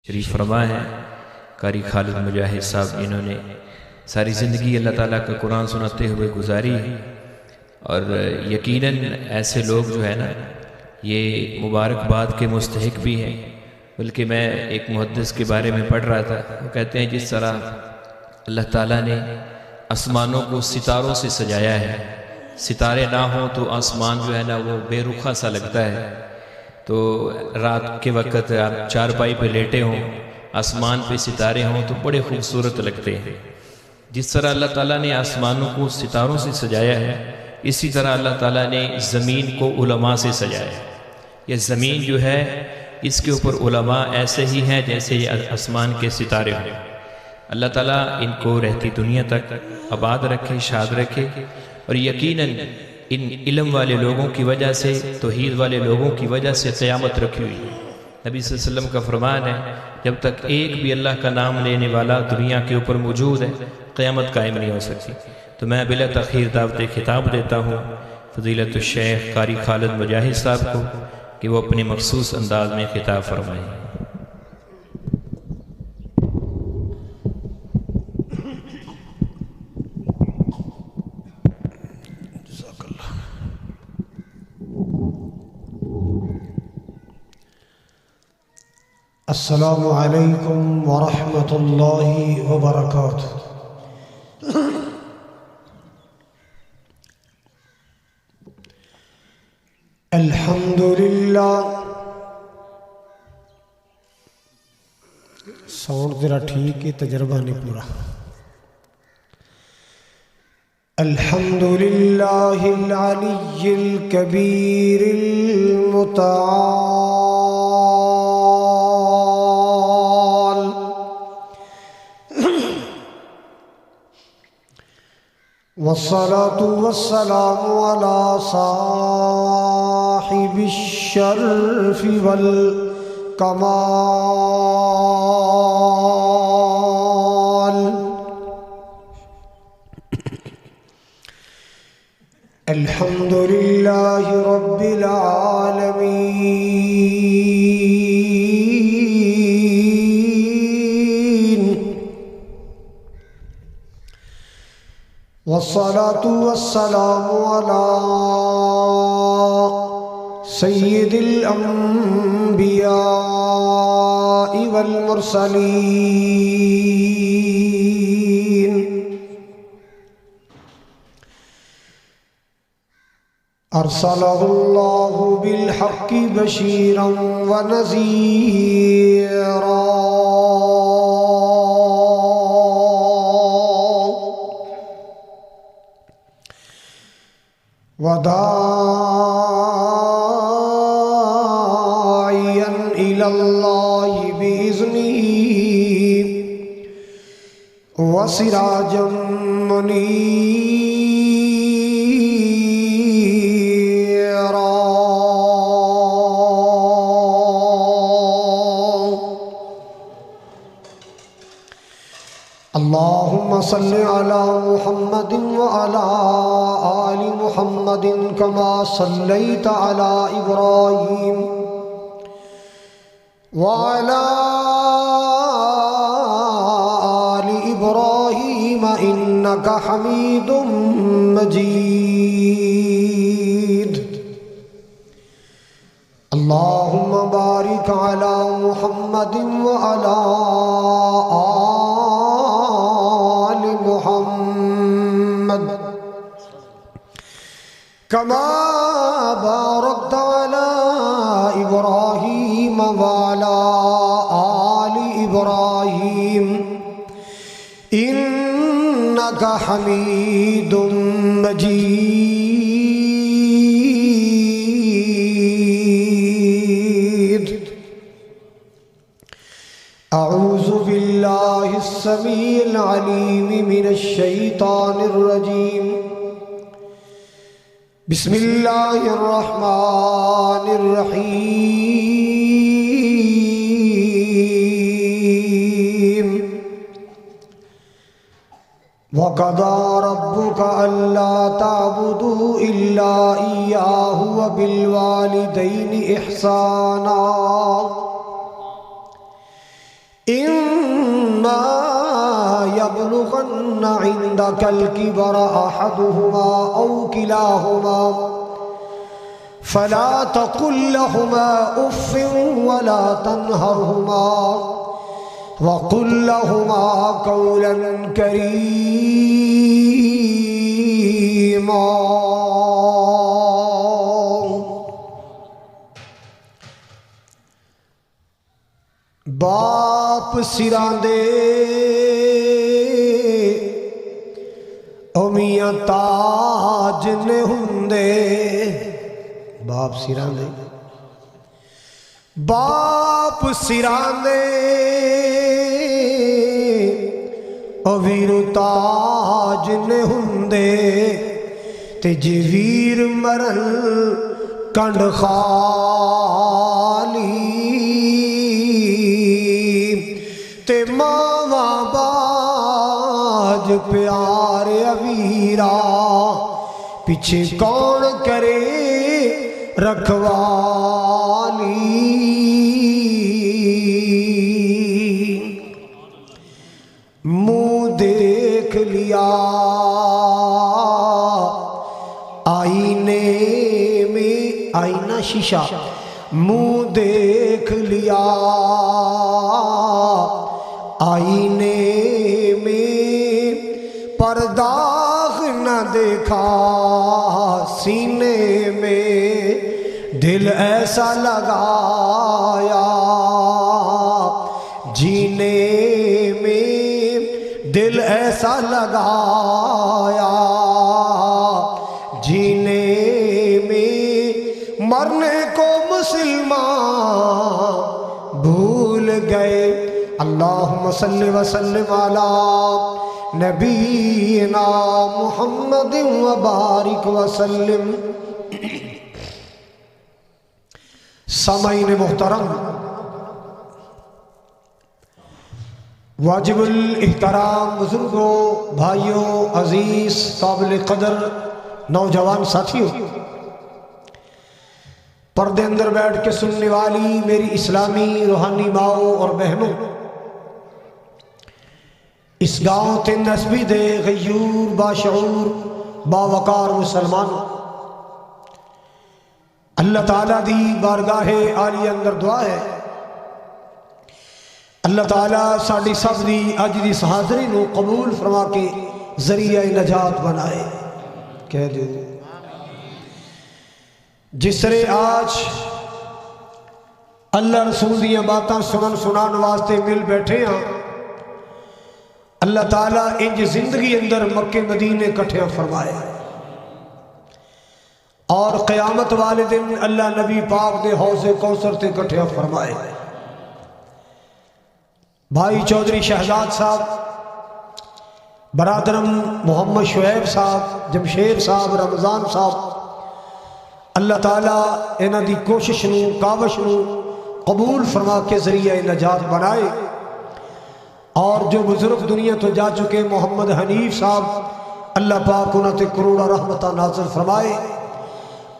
شریف فرما ہے قاری خالد مجاہد صاحب، انہوں نے ساری زندگی اللہ تعالیٰ کا قرآن سناتے ہوئے گزاری، اور یقیناً ایسے لوگ جو ہے نا یہ مبارکباد کے مستحق بھی ہیں۔ بلکہ میں ایک محدث کے بارے میں پڑھ رہا تھا، وہ کہتے ہیں جس طرح اللہ تعالیٰ نے آسمانوں کو ستاروں سے سجایا ہے، ستارے نہ ہوں تو آسمان جو ہے نا وہ بے رخا سا لگتا ہے، تو رات کے وقت آپ چارپائی پہ لیٹے ہوں، آسمان پہ ستارے ہوں تو بڑے خوبصورت لگتے ہیں۔ جس طرح اللہ تعالیٰ نے آسمانوں کو ستاروں سے سجایا ہے، اسی طرح اللہ تعالیٰ نے زمین کو علماء سے سجایا ہے۔ یہ زمین جو ہے اس کے اوپر علماء ایسے ہی ہیں جیسے یہ آسمان کے ستارے ہوں۔ اللہ تعالیٰ ان کو رہتی دنیا تک آباد رکھے، شاد رکھے، اور یقیناً ان علم والے لوگوں کی وجہ سے، توحید والے لوگوں کی وجہ سے قیامت رکھی ہوئی ہے۔ نبی صلی اللہ علیہ وسلم کا فرمان ہے جب تک ایک بھی اللہ کا نام لینے والا دنیا کے اوپر موجود ہے قیامت قائم نہیں ہو سکتی۔ تو میں بلا تاخیر دعوت خطاب دیتا ہوں فضیلت الشیخ قاری خالد مجاہد صاحب کو کہ وہ اپنے مخصوص انداز میں خطاب فرمائیں۔ السلام علیکم ورحمۃ اللہ وبرکاتہ۔ الحمدللہ، ساؤنڈ ذرا ٹھیک ہے، تجربہ نہیں پورا۔ الحمدللہ العلی الکبیر المتعال، والصلاة والسلام على صاحب الشرف والكمال، الحمد لله رب العالمين، والصلاة والسلام على سيد الأنبياء والمرسلين، أرسله الله بالحق بشيرا ونذيرا، وداعيا إلى الله بإذنه وسراجا منيرا، اللهم صل على محمد وعلى آل محمد كما صليت على إبراهيم وعلى آل إبراهيم إنك حميد مجيد، اللهم بارك على محمد وعلى آل محمد كما باركت على إبراهيم وعلى آل إبراهيم إنك حميد مجيد۔ أعوذ بالله السميع العليم من الشيطان الرجيم، بسم الله الرحمن الرحيم، وَقَضَى رَبُّكَ أَلَّا تَعْبُدُوا إِلَّا إِيَّاهُ وَبِالْوَالِدَيْنِ إِحْسَانًا، إما يبلغن عندك الكبر أحدهما أو كلاهما فلا تقل لهما أف ولا تنهرهما وقل لهما قولا كريما. باپ سراں دے او میاں تاج نے ہوندے، باپ سراں دے، باپ سراں دے او ویرو تاج نے ہوندے، تے جے ویر مرن کنڈ خالی، تے ماواں باج پیارے ویرا، پیچھے کون کرے رکھوالی. منہ دیکھ لیا آئینے میں، آئینہ شیشہ، منہ دیکھ لیا آئینے میں، پر داغ نہ دیکھا سینے میں، دل ایسا لگایا جینے میں، دل ایسا لگایا جینے میں، مرنے کو مسلمان بھول گئے. اللہم صلی وسلم علی نبینا محمد وبارک وسلم. سامعین محترم، واجب الاحترام بزرگوں، بھائیوں، عزیز، قابل قدر نوجوان ساتھیوں، پردے اندر بیٹھ کے سننے والی میری اسلامی روحانی ماؤں اور بہنوں، اس گاؤں تے نسبی دے غیور باشعور باوقار مسلمانوں، اللہ تعالیٰ دی بارگاہ عالی اندر دعا ہے اللہ تعالیٰ ساڑی سب دی اج دی حاضری نو قبول فرما کے ذریعہ نجات بنائے. کہہ دے جس طرح آج اللہ رسول دیا باتاں سنن سنان واسطے مل بیٹھے ہیں، اللہ تعالیٰ انج زندگی اندر مکہ مدینے کٹھے فرمائے، اور قیامت والے دن اللہ نبی پاک دے حوض کوثر تے کٹھے فرمائے. بھائی چودھری شہزاد صاحب، برادرم محمد شعیب صاحب، جمشید صاحب، رمضان صاحب، اللہ تعالیٰ انہاں دی کوشش نو کاوش نو قبول فرما کے ذریعہ نجات بنائے. اور جو بزرگ دنیا تو جا چکے محمد حنیف صاحب، اللہ پاک انہاں تے کروڑا رحمتہ نازل فرمائے،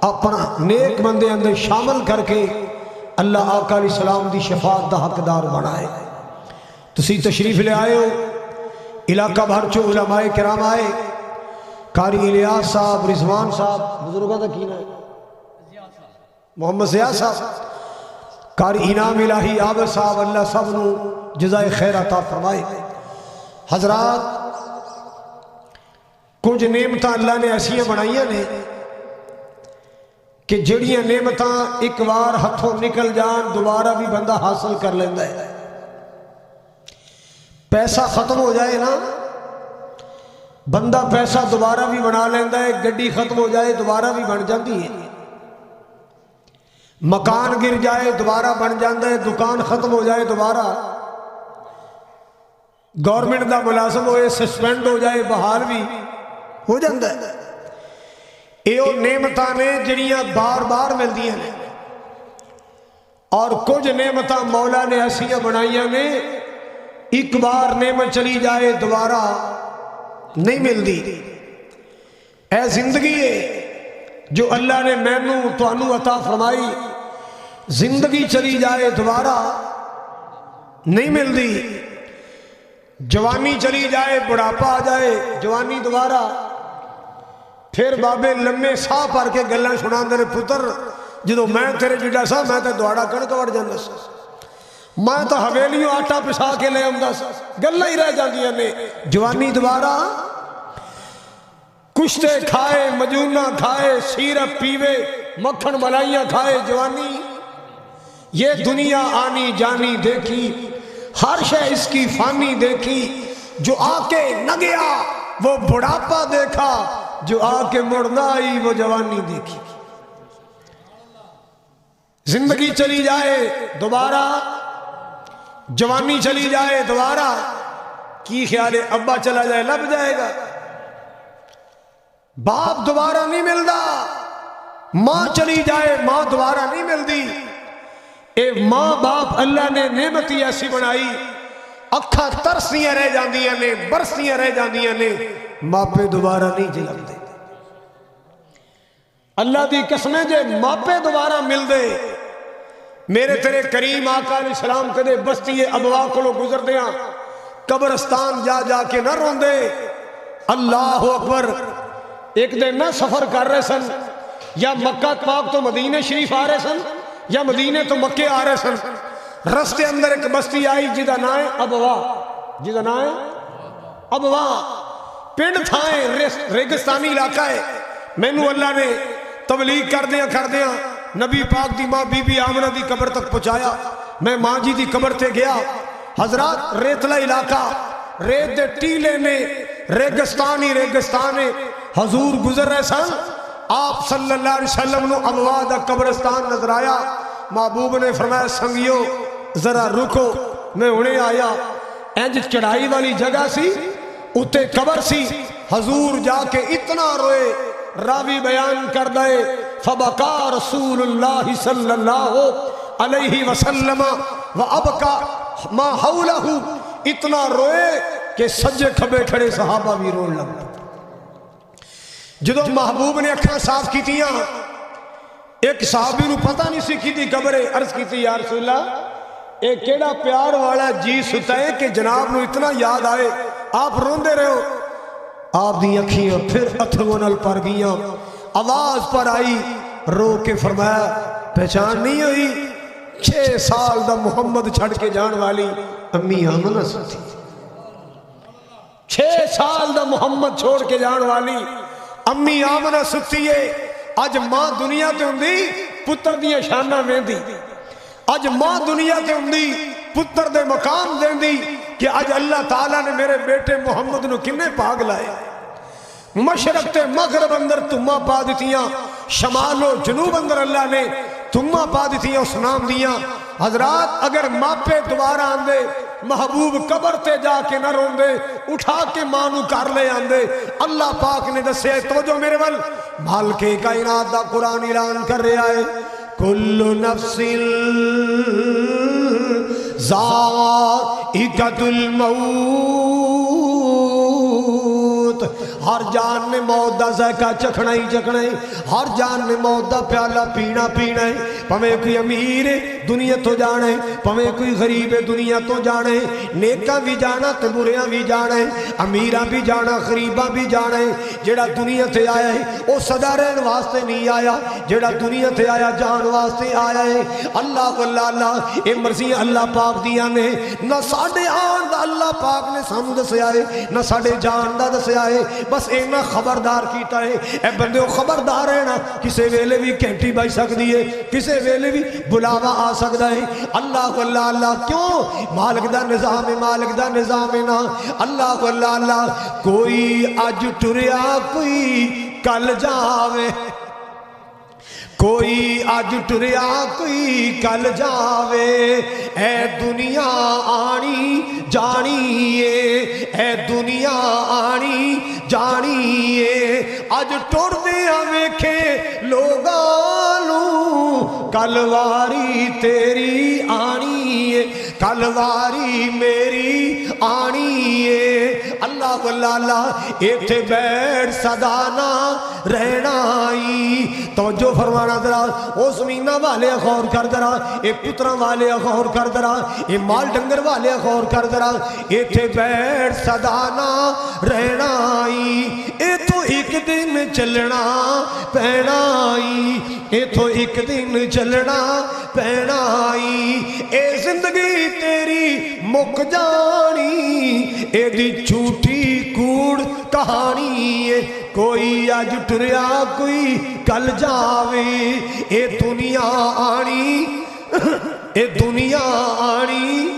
اپنا نیک بندے اندر شامل کر کے اللہ آقا علیہ السلام دی شفاعت دا حقدار بنائے. تسی تشریف لے آئے ہو، علاقہ بھر چو علماء کرام آئے، قاری الیاس صاحب، رضوان صاحب، بزرگوں دا کینا ہے، محمد زیاد صاحب، قاری انعام الہی عابد صاحب، اللہ سب نو جزائے خیر عطا فرمائے. حضرات، کچھ نعمتاں اللہ نے ایسیاں بنائیاں نے کہ جڑیاں نعمتاں ایک بار ہتھوں نکل جان دوبارہ بھی بندہ حاصل کر لیندہ ہے. پیسہ ختم ہو جائے نا، بندہ پیسہ دوبارہ بھی بنا لیندہ ہے، گڈی ختم ہو جائے دوبارہ بھی بن جاندی ہے، مکان گر جائے دوبارہ بن جاندہ ہے، دکان ختم ہو جائے دوبارہ، گورنمنٹ دا ملازم ہوئے سسپینڈ ہو جائے بحال بھی ہو جاندہ ہے. ایو نعمتاں نے جڑیاں بار بار مل دیا نے، اور کچھ نعمتاں مولا نے ایسیاں بنائیاں نے ایک بار نعمت چلی جائے دوبارہ نہیں ملتی. اے زندگی ہے جو اللہ نے مینوں تانوں عطا فرمائی، زندگی چلی جائے دوبارہ نہیں ملتی. جوانی چلی جائے بڑھاپا آ جائے جوانی دوبارہ پھر بابے لمے ساہ پھر کے گلاں سنا دے پتر جدو میں تیرے جڈا سا میں تو دوڑا کڑک وڑ جانا سا میں تو حویلیوں آٹا پسا کے لے آمدا سا گلاں ہی رہ جاندیاں نے. جوانی دوبارہ کشتے کھائے مجونہ کھائے سیرپ پیوے مکھن ملائیاں کھائے جوانی. یہ دنیا آنی جانی دیکھی ہر شے اس کی فانی دیکھی جو آ کے نہ گیا وہ بڑھاپا دیکھا جو آ کے مڑ نہ آئی وہ جوانی دیکھی. زندگی چلی جائے دوبارہ جوانی چلی جائے دوبارہ کی خیال ہے ابا چلا جائے لب جائے گا. باپ دوبارہ نہیں ملتا. ماں چلی جائے ماں دوبارہ نہیں ملتی. اے ماں باپ اللہ نے نعمتی ایسی بنائی اکھاں ترسیاں رہ جاندیاں نے برسیاں رہ جاندیاں نے ماپے دوبارہ نہیں جلندے. اللہ دی قسمیں جے ماپے دوبارہ مل دے میرے تیرے کریم آقا علیہ السلام کدے بستی ابوا کولو گزر دیاں قبرستان جا جا کے نہ روندے. اللہ اکبر. ایک دن نہ سفر کر رہے سن یا مکہ پاک تو مدینہ شریف آ رہے سن یا مدینہ تو مکہ آ رہے سن. رستے اندر ایک بستی آئی جدا نائے ابوا جدا نائے ابوا پنڈ تھائیں ریگستانی علاقہ ہے. مینوں اللہ نے تبلیغ کر دیا نبی پاک دی ماں بی بی آمنہ دی قبر تک پہنچایا. میں ماں جی دی قبر تے گیا. حضرات ریتلا علاقہ ریت دے ٹیلے نے ریگستان حضور گزر رہے سن. آپ صلی اللہ علیہ وسلم نو ابوا دا قبرستان نظر آیا. محبوب نے فرمایا سنگیو ذرا رکو میں انہیں آیا. انج چڑھائی والی جگہ سی اتے قبر سی. حضور جا کے اتنا روئے راوی بیان کر دے فبکا رسول اللہ صلی اللہ علیہ وسلم وابکا ما حولہ. اتنا روئے کہ سجے کھبے کھڑے صحابہ بھی رون لگ پے. جدو محبوب نے اکھاں صاف کیتیاں ایک صحابی نو پتہ نہیں سی کی قبر ہے. عرض کیتی یا رسول اللہ ایک کیڑا پیار والا جی ستا ہے کہ جناب نو اتنا یاد آئے آپ روندے رہے ہو. آپ دی اکھیاں پھر اتھروں نال پر گیاں. آواز پر آئی رو کے فرمایا پہچان نہیں ہوئی 6 سال دا محمد چھڑ کے جان والی امی آمنہ ستی. 6 سال دا محمد چھوڑ کے جان والی امی آمنہ ستی ہے. اج ماں دنیا تے ہوندی پتر دیاں شاناں ویندی. اج ماں دنیا تے ہوندی پتر دے مقام دیندی کہ اج اللہ تعالیٰ نے میرے بیٹے محمد نو کنے پاگ لائے. مشرق تے مغرب اندر تمہ پا دیتیاں شمال و جنوب اندر اللہ نے تمہ پا دیتیاں اس نام دیاں. حضرات اگر ماپے دوبارہ آندے محبوب قبر تے جا کے نہ روندے اٹھا کے مانو کر لے آندے. اللہ پاک نے دسے توجہ میرے ول مالک کائنات دا قرآن اعلان کر رہا ہے کل نفس ذائقۃ الموت. ہر جان نے موت دا ذائقہ چکھنا ہی چکھنا ہے. ہر جان نے موت دا پیالہ پینا پینا ہے. پمیں کوئی امیر دنیا تو جانے پمیں کوئی غریب دنیا تو جانے. نیکاں بھی جانا تے بریاں بھی جانے امیراں بھی جانا غریباں بھی جانے. جیڑا دنیا تے آیا ہے وہ سدا رہن واسطے نہیں آیا. جیڑا دنیا تے آیا جان واسطے آیا ہے. اللہ اللہ اے مرضی اللہ پاک دیاں نے نہ ساڑھے آن دا اللہ پاک نے سانو دسیا ہے نہ ساڑھے جان دا دسیا ہے. بس اینا خبردار کیتا ہے اے بندے خبردار ہے نا کسے ویلے بھی کینٹی بائی سکتی ہے کسے ویلے بھی بلاوا آ سکتا ہے. اللہ اللہ کیوں مالک دا نظام نا. اللہ اللہ کوئی اج ٹریا کوئی کل جاوے کوئی اج ٹریا کوئی کل جاوے. اے دنیا آنی جانی اے دنیا آنی جانی اج ٹر دیا ویکھے لوگانو کل واری تیری آنی کل واری میری آنی. اللہ اللہ اللہ ایتھے بیٹھ صدا نہ رہنا آئی. توجہ فرمانا ذرا او زمینہ والے غور کر ذرا, اے پتراں والے غور کر ذرا, اے مال ڈنگر والے غور کر ذرا. ایتھے بیٹھ صدا نہ رہنا آئی, اے تو ایک دن چلنا پینا آئی, اے تو ایک دن چلنا پینا آئی. اے زندگی تیری مک جانی, اے دی جھوٹی کوڑ کہانی ہے. کوئی اج ٹریا کوئی کل جاوے, اے دنیا آنی اے دنیا آنی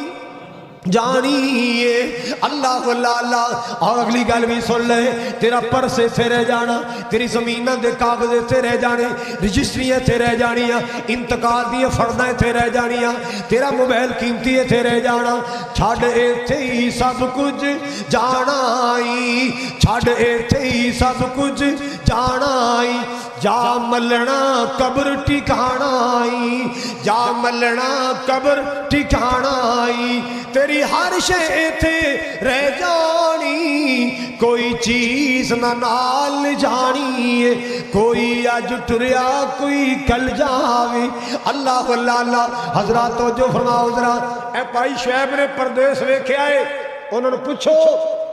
جانی ہے. اللہ اللہ اللہ. اور اگلی گل بھی سن لے, تیرا پرس اتھے رہ جانا, تیری زمیناں دے کاغذ اتھے رہ جانے, رجسٹریاں اتھے رہ جانیاں, انتقال دیاں فرداں اتھے رہ جانیاں, تیرا موبائل قیمتی اتھے رہ جانا. چھڈ ایتھے ہی سب کچھ جانا آئی, چھڈ ایتھے ہی سب کچھ جانا آئی. جا ملنا قبر ٹھکانا آئی, جا ملنا قبر ٹھکانا آئی. تیری ہر شے تھے رہ جانی, کوئی چیز نہ نال جانی ہے. کوئی اج ٹریا کوئی کل جاوے. اللہ اللہ اللہ. حضرات توجہ فرماؤ ذرا. اے بھائی شعیب نے پردیس ویکھیا ہے, انہوں نے پوچھو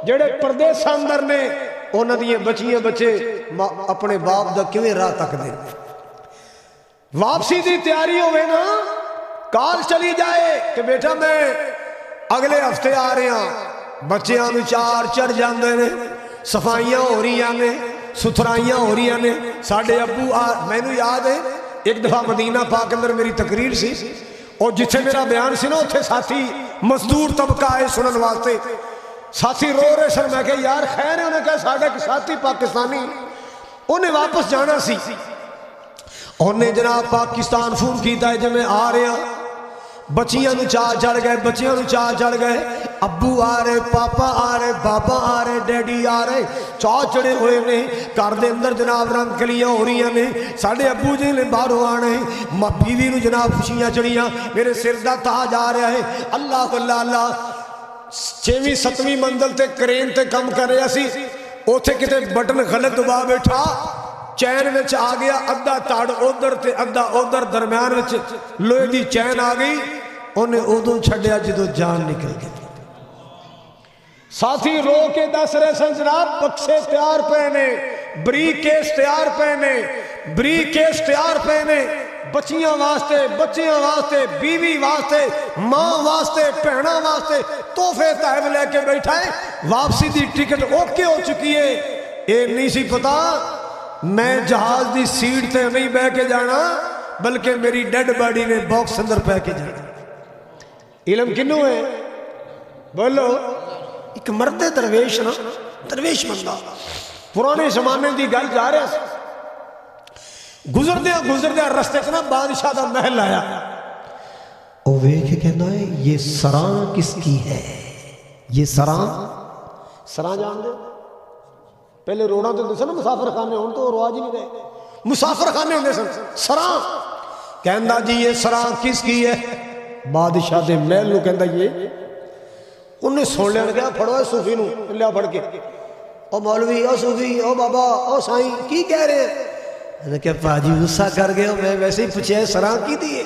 جڑے پردیس اندر نے انہاں دی بچیاں بچے اپنے باپ دا کیویں راہ تک دے. واپسی دی تیاری ہوئے نا, کال چلی جائے کہ بیٹا میں اگلے ہفتے آ رہے ہیں, بچیاں نوں چار چڑھ جاندے نے, صفائیاں ہو رہی نے, ستھرائیاں ہو رہی نے. ساڈے ابو مینوں یاد ہے ایک دفعہ مدینہ پاک اندر میری تقریر سی, اور جتھے میرا بیان سی نا اتھے ساتھی مزدور طبقہ آئے سنن واسطے. ساتھی رو رہے سن, میں کہ یار خیر ہے. انہیں کہا ساڈا ایک ساتھی پاکستانی, انہیں واپس جانا سی, انہیں جناب پاکستان فون کیتا ہے جب میں آ رہے ہیں. بچیاں نو چاہ چڑھ گئے, بچیاں نو چاہ چڑھ گئے, ابو آ رہے, پاپا آ رہے, بابا آ رہے, ڈیڈی آ رہے, چاہ چڑھے ہوئے نے. گھر دے اندر جناب رنگ کلیاں ہو رہی نے. ساڈے ابو جی نے باہروں آنے, بیوی نو جناب خوشیاں چڑھیاں, میرے سر دا تاج آ رہا ہے. اللہ اللہ اللہ. 6ویں 7ویں منزل تے کرین تے کم کر رہا سی, اوتھے کتے بٹن غلط دبا بیٹھا, چین وچ آ گیا, ادھا تاڑ ادھر تے ادھا ادھر, درمیان وچ لوہے دی چین آ گئی. انہیں ادوں چھڈیا جدوں جان نکل گئی. ساتھی رو کے دس رہے سن جناب بکسے تیار پے نے, بریک کیس تیار پے نے, بریک کیس تیار پے نے, بچیاں واسطے, بچیاں واسطے, بیوی واسطے, ماں واسطے, بہناں واسطے تحفے تحف لے کے بیٹھا ہے. واپسی دی ٹکٹ اوکے ہو چکی ہے. اے نہیں سی پتا میں جہاز دی سیٹ تے نہیں بہ کے جانا, بلکہ میری ڈیڈ باڈی نے باکس اندر پہ کے جانا. علم کنوں ہے بولو. ایک مرد درویش نا, درویش بندہ پرانے زمانے دی گل جا رہا سی, گزردیا رستے سے نا بادشاہ دا محل آیا. او ویکھ کے کہنا ہے یہ سراں کس کی ہے, یہ سراں جان دے. پہلے روڑاں تے سن مسافر خانے, ہن تو رواج ہی نہیں رہے, مسافر خانے ہوندے سن. سراں کہندا جی یہ سراں کس کی ہے, بادشاہ دے محل نو کہندا یہ. انہیں سن لیا, کہا پھڑو اے صوفی نو, لیا پھڑ کے, او مولوی, او صوفی, او بابا, او سائیں کی کہہ رہے ہیں. میں نے کہا پاجی غصہ کر گئے ہو, میں ویسے ہی پوچھے سراں کی دیئے.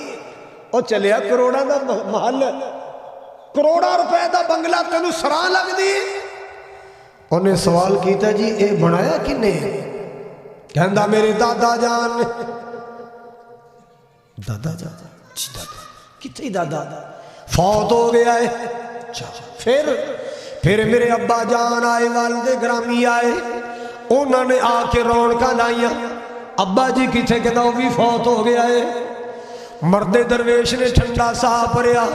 او چلیا کروڑا دا محل, کروڑا روپے دا بنگلہ, تینوں سراں لگ دیئے. انہیں سوال کیتا جی اے بنایا کنے, کہندا میرے دادا جان. دادا جان جی دادا کتنی دادا فوت ہو گیا ہے. پھر میرے ابا جان آئے, والد گرامی آئے, انہوں نے آ کے رونقاں لائیاں. ابا جی کتھے کہتا وہ بھی فوت ہو گیا ہے. مرد درویش نے ٹھنڈا سا پڑیا,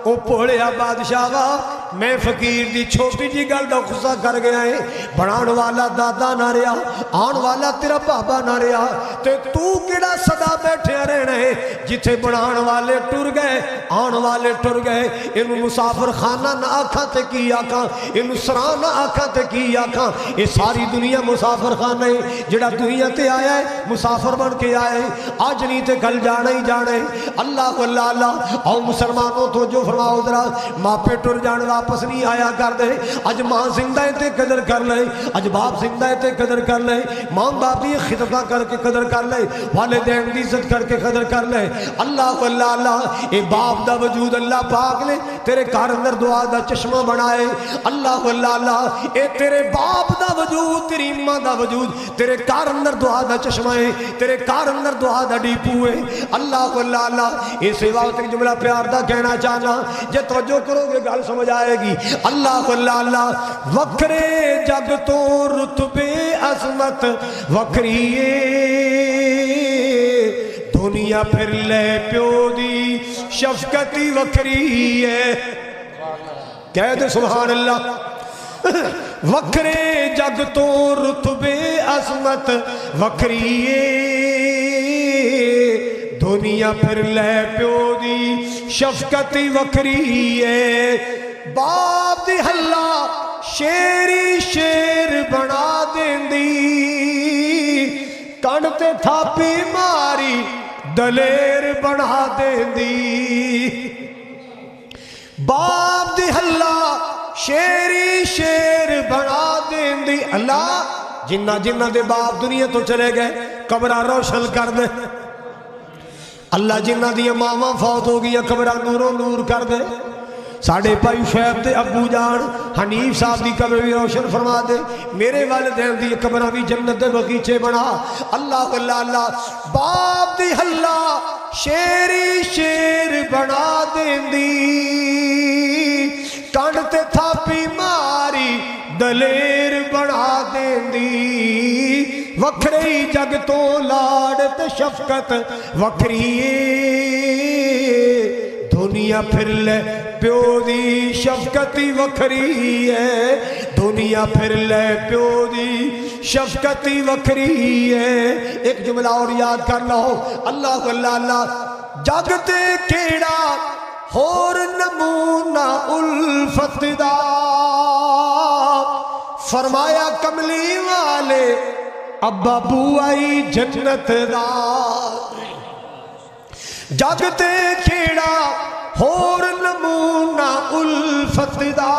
او پوڑیا بادشاہ وا, میں فقیر دی چھوٹی جی گل دا غصہ کر گیا ہے. بنان والا دادا نہ رہا, آن والا تیرا بابا نہ رہا, تے تو کیڑا صدا بیٹھے رہنا ہے. جتھے بنان والے ٹر گئے, آن والے ٹر گئے. انہوں مسافر خانہ نہ آکھاں تے کی آکھاں, انہوں سراں نہ آکھاں تے کی آکھاں. یہ ساری دنیا مسافر خانہ ہے. جڑا دنیا تے آیا ہے مسافر بن کے آیا ہے, آج نہیں تے کل جانا ہی جانا ہے. اللہ اللہ اللہ. اور مسلمانوں تو جو فرماؤ ذرا, ماپے ٹر جان واپس نہیں آیا کر دے اج ماں زندہ ہے تے قدر کر لے اج باپ زندہ ہے تے قدر کر لے ماں باپ دی خدمت کر کے قدر کر لے والدین دی عزت کر کے قدر کر لے اللہ اللہ اللہ اے باپ دا وجود اللہ پاک نے تیرے گھر اندر دعا دا چشمہ بنائے اللہ اللہ اللہ اے تیرے باپ دا وجود تیری ماں دا وجود تیرے گھر اندر دعا دا چشمہ ہے تیرے گھر اندر دعا دا ڈیپو ہے اللہ اللہ اللہ اے سوا تک جملہ پیار دا کہنا چاہنا جے توجہ کرو گے گل سمجھ آئے گی اللہ اللہ اللہ وکرے جگ تو رتبے عظمت وکریے دنیا پھر لے پیو دی شفقتی وکری ہے کہہ دے سبحان اللہ وکرے جگ تو رتبے عظمت وکریے دنیا پھر لے پیو دی شفقتی وکری ہے باپ دی ہلا شیری شیر بنا دیندی کن تے تھاپی ماری دلیر بنا دیندی باپ دی ہلا شیری شیر بنا دیندی اللہ جنہ جنہ دے باپ دنیا تو چلے گئے قبرہ روشن کر دے اللہ جنہ دیا ماما فوت ہو گیا قبرہ نورو نور کر دے ساڑھے پائی شعب تے ابو جان حنیف صاحب دی قبر بھی روشن فرما دے میرے والدین دی قبرہ بھی جنت دے بغیچے بنا اللہ اللہ اللہ باپ دی ہلا شیری شیر بنا دیندی کانڈ تے تھاپی ماری دلیر بنا دیندی وکھری جگ تو لاڑ تے شفقت وکھری دنیا پھر لے پیو دی شفقتی وکھری ہے دنیا پھر لے پیو دی شفقتی وکھری ہے ایک جملہ اور یاد کر لو اللہ اللہ اللہ جگ تے کیڑا ہور نمونہ الفت دا فرمایا کملی والے ابا بوائی جنت دا جگ تے کیڑا ہور نمونہ الفت دا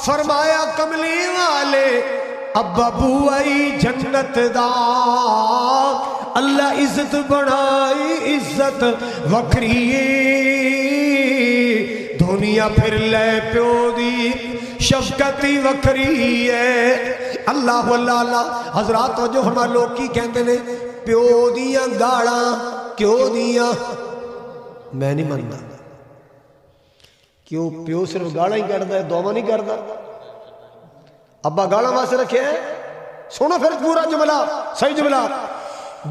فرمایا کملی والے ابا بوائی جنت دا اللہ عزت بنائی عزت وکری دنیا پھر لے پیو دی شفقتی وکری ہے اللہ اللہ اللہ حضرات جو فرما لوگ کی کہندے نے پیو دیاں گاڑاں کیوں دیاں میں نہیں مانتا کیوں پیو صرف گاڑاں ہی کرتا ہے دوما نہیں کرتا ابا گاڑاں واسطے رکھے ہیں سنو پھر پورا جملہ صحیح جملہ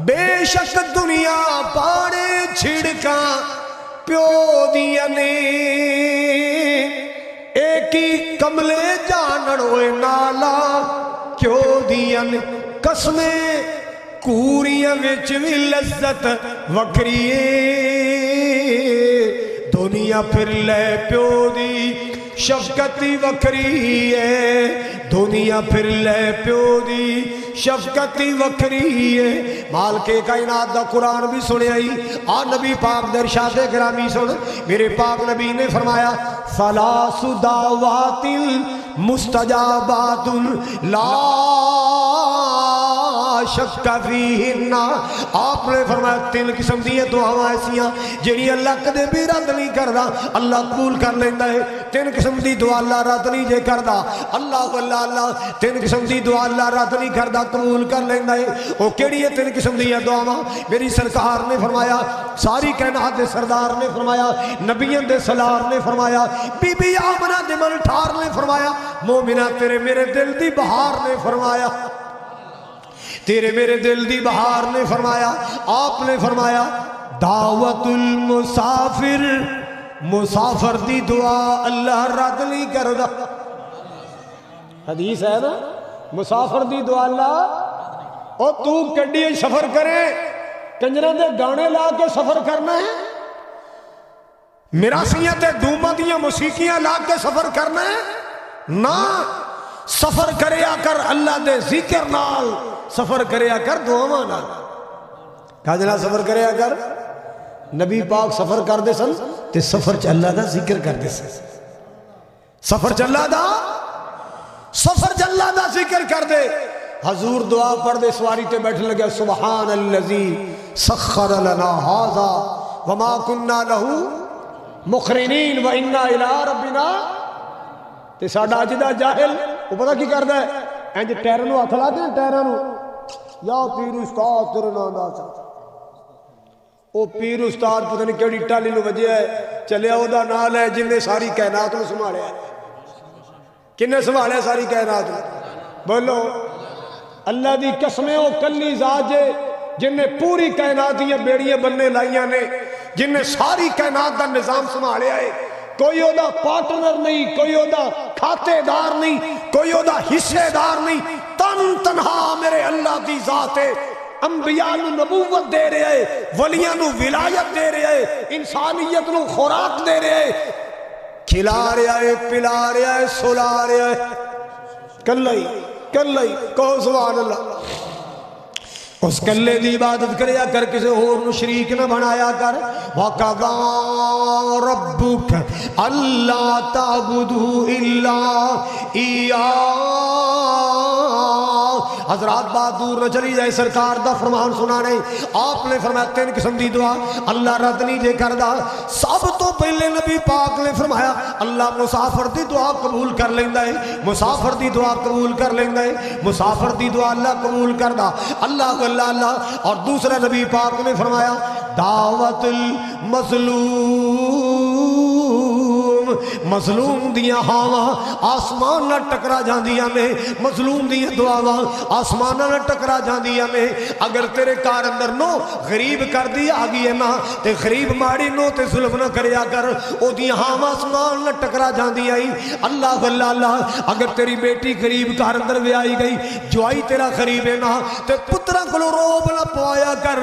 بے شک دنیا پاڑے چھڑکاں پیو دیاں نے ایک ہی کملے جانن ہوئے نالا کیوں دیاں نے قسمیں کوریاں وچ وی لذت وکری دنیا پھر لے پیو دی شفقتی وکری ہے دنیا پھر لے پیو دی شفقتی وکری ہے مالک کائنات دا قرآن بھی سنے آئی اور نبی پاک در ارشاد گرامی سن میرے پاک نبی نے فرمایا ثلاث دعوات مستجابات لا شک فیہن آپ نے فرمایا تین قسم دیئے دعاواں ایسیاں جنہی اللہ کدے بھی رد نہیں کردا اللہ قبول کر لیندہ ہے تین قسم دی دعا اللہ رد نہیں جے کردا اللہ اللہ اللہ تین قسم دی دعا اللہ رد نہیں کردا قبول کر لیندہ ہے وہ کیڑی ہے تین قسم دیئے دعاواں میری سرکار نے فرمایا ساری کائنات دے سردار نے فرمایا نبیان دے سلار نے فرمایا بی بی آمنہ دے من ٹھار نے فرمایا مومنہ تیرے میرے دل دی بہار نے فرمایا تیرے میرے دل دی بہار نے فرمایا آپ نے فرمایا دعوت المسافر مسافر دی دعا اللہ رد نہیں کردا حدیث ہے نا مسافر دی دعا اللہ اور تو کڈی سفر کرے کنجرہ دے گانے لا کے سفر کرنا ہے میراسیاں تے دوما دیاں موسیقیاں لا کے سفر کرنا ہے نا سفر کریا کر اللہ دے ذکر نال سفر کریا کر دعاواں نال کاجنا سفر کریا کر نبی پاک سفر کر دے سن تے سفر چ اللہ دا ذکر کر دے سن سفر چلا دا ذکر کر دے. حضور دعا پڑھ دے سواری تے بیٹھنے لگے سبحان الذی سخر لنا ھذا وما كنا له مقرنین وانا الی ربنا. تے ساڈا اج دا جاہل وہ پتہ کی کردا ہے انج ٹائر نو ہاتھ لا کے ٹائراں نو یا پیر استاد تیرے نام دا او پیر استاد پتہ نہیں کیڑی ٹالی نو وجیا ہے چلیا او دا نام ہے جن نے ساری کائنات نو سنبھالیا ہے. کنے سنبھالیا ساری کائنات نو؟ بولو. اللہ دی قسمیں او کلی ذات جے جن نے پوری کائنات دیاں بیڑیاں بننے لائیاں نے، جن نے ساری کائنات دا نظام سنبھالیا ہے. کوئی او دا پارٹنر نہیں، کوئی او دا کھاتے دار نہیں، کوئی او دا حصے دار نہیں. تن تنہا میرے اللہ دی ذات ہے. انبیاء نو نبوت دے رہے ہے، ولیاں نو ولایت دے رہے ہے، انسانیت نو خوراک دے رہے ہے، کھلا رہا ہے، پلا رہا ہے، سلا رہا ہے. کلئی کہو سبحان اللہ. اس کلے دی عبادت کریا کر، کسی اور نو شریک نہ بنایا کر. وَقَضَىٰ رَبُّكَ أَلَّا تَعْبُدُوا إِلَّا إِيَّاهُ. حضرات بات دور نہ چلی جائے، سرکار دا فرمان سنانے. آپ نے فرمایا 3 قسم دی دعا اللہ رد نہیں جے کردا. سب تو پہلے نبی پاک نے فرمایا اللہ مسافر دی دعا قبول کر لیندا ہے، مسافر دی دعا قبول کر لیندا ہے، مسافر دی دعا اللہ قبول کردا. اللہ اللہ اللہ. اور دوسرا نبی پاک نے فرمایا دعوت المظلوم. مظلوم دیاں ہاواں آسمان نہ ٹکرا جاندیاں نے، مظلوم دیاں دعاواں آسمان نہ ٹکرا جاندیاں نے. اگر تیرے کار اندر نو غریب کر دی آگئی ہے نا تے غریب ماڑی نو تے ظلم نہ کریا کر، او دیاں ہاواں آسمان نہ ٹکرا جاندیاں ہی. اللہ اللہ اللہ. اگر تیری بیٹی غریب کار اندر بھی آئی گئی، جوائی تیرا غریب ہے نا تے پترا کلو روب نہ پوایا کر.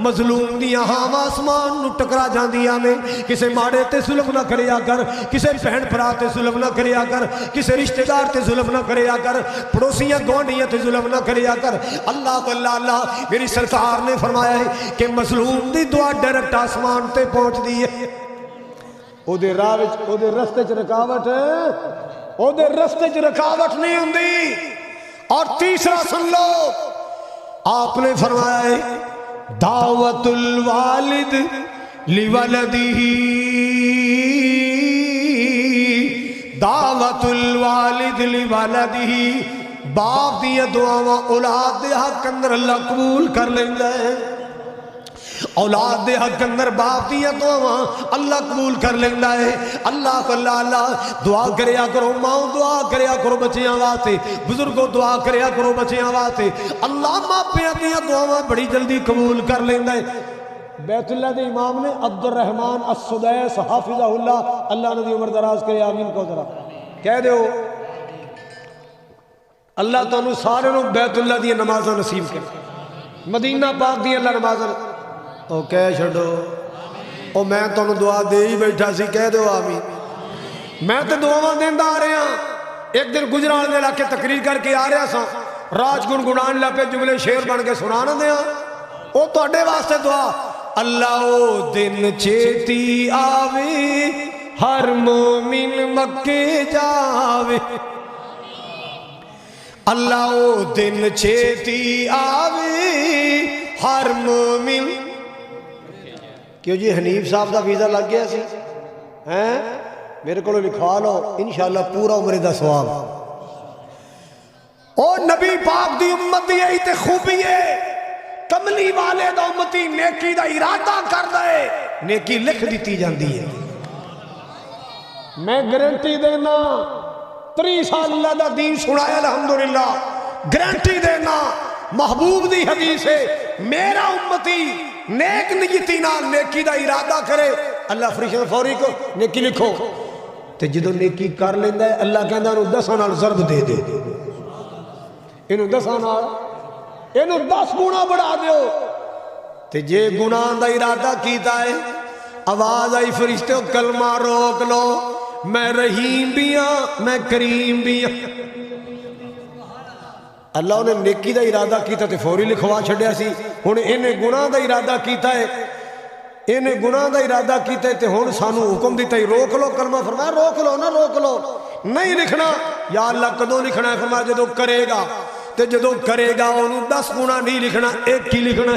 مظلوم دیاں ہاواں آسمان نو ٹکرا جاندیاں نے. کسے ماڑے تے ظلم نہ کریا کر، کسے بہن بھرا تے ظلم نہ کریا کر، کسے رشتہ دار تے ظلم نہ کریا کر، پڑوسیاں گوانڈیاں تے ظلم نہ کریا کر. اللہ اللہ اللہ. میری سرکار نے فرمایا ہے کہ مظلوم دی دعا ڈائریکٹ آسمان تے پہنچ دی ہے. او دے راہ وچ او دے رستے چ رکاوٹ ہے، او دے رستے چ رکاوٹ نہیں ہوندی. اور تیسرا سن لو، آپ نے فرمایا ہے دعوت الوالد لولدہ. دعوت الوالد لولدہ. باپ دیا دعاواں اولاد دے حق اندر اللہ قبول کر لیندا ہے. اولاد دے حق اندر باپ دیا دعاواں اللہ قبول کر لیندا ہے. اللہ اللہ اللہ. دعا کریا کرو ماں، دعا کریا کرو بچیاں واسطے، بزرگوں دعا کریا کرو بچیاں واسطے. اللہ ماپیاں دیا دعاواں بڑی جلدی قبول کر لیندا ہے. بیت اللہ دے امام نے عبد الرحمن السدیس حافظہ اللہ، اللہ نے دی عمر دراز کرے. آمین کو ذرا کہہ دیو. اللہ تعالیٰ سارے نو بیت اللہ دی نمازاں نصیب کرے، مدینہ پاک دی اللہ نمازاں. او کہہ چھڑو، او میں تانوں دعا دے ہی بیٹھا سی، کہہ دو آمین. میں تے دعاواں دیندا آ رہا ہاں. ایک دن گجرال دے علاقے تقریر کر کے آ رہا سا، راج گنگنان لپے جملے شعر بن کے سنانا دیاں. او تواڈے واسطے دعا. اللہ او دن چھیتی آوے، ہر مومن مکے جاوے. اللہ او دن چھیتی آوے، ہر مومن. کیوں جی حنیف صاحب دا ویزا لگ گیا سی ہیں؟ میرے کو لکھوا لو انشاءاللہ پورا عمرے دا ثواب. او نبی پاک دی امت دی تے خوبی ہے، کملی والے دا امتی نیکی دا ارادہ کر دے نیکی لکھ دیتی جاندی ہے. میں گارنٹی دینا 30 سال اللہ دا دین سنایا الحمدللہ. گارنٹی دینا محبوب دی حدیث ہے، میرا امتی نیک نیتی نال نیکی دا ارادہ کرے اللہ فرشتہ فوری کو نیکی لکھو. تے جدو نیکی کر لیندا ہے اللہ کہندا انہوں 10 نال ضرب دے دے، انہوں 10 نال انہوں 10 گنا بڑھا دیو. تے جے گناہ دا ارادہ کیتا ہے آواز آئی فرشتوں کلمہ روک لو، میں رحیم بھی ہاں میں کریم بھی ہاں. اللہ نے نیکی دا ارادہ کیتا تے فوری لکھوا چھڑیا سی. ہن انہیں گناہ دا ارادہ کیتا ہے ਇਹਨੇ ਗੁਨਾਹ ਦਾ ਇਰਾਦਾ ਕੀਤਾ ਤੇ ਹੁਣ ਸਾਨੂੰ ਹੁਕਮ ਦਿੱਤਾ ਹੀ ਰੋਕ ਲੋ, ਕਲਮਾ ਫਰਮਾਇਆ ਰੋਕ ਲੋ ਨਾ, ਰੋਕ ਲੋ, ਨਹੀਂ ਲਿਖਣਾ। ਯਾ ਅੱਲਾ ਕਦੋਂ ਲਿਖਣਾ ਹੈ? ਫਰਮਾਇਆ ਜਦੋਂ ਕਰੇਗਾ, ਤੇ ਜਦੋਂ ਕਰੇਗਾ ਉਹਨੂੰ 10 ਗੁਣਾ ਨਹੀਂ ਲਿਖਣਾ, ਇੱਕ ਹੀ ਲਿਖਣਾ।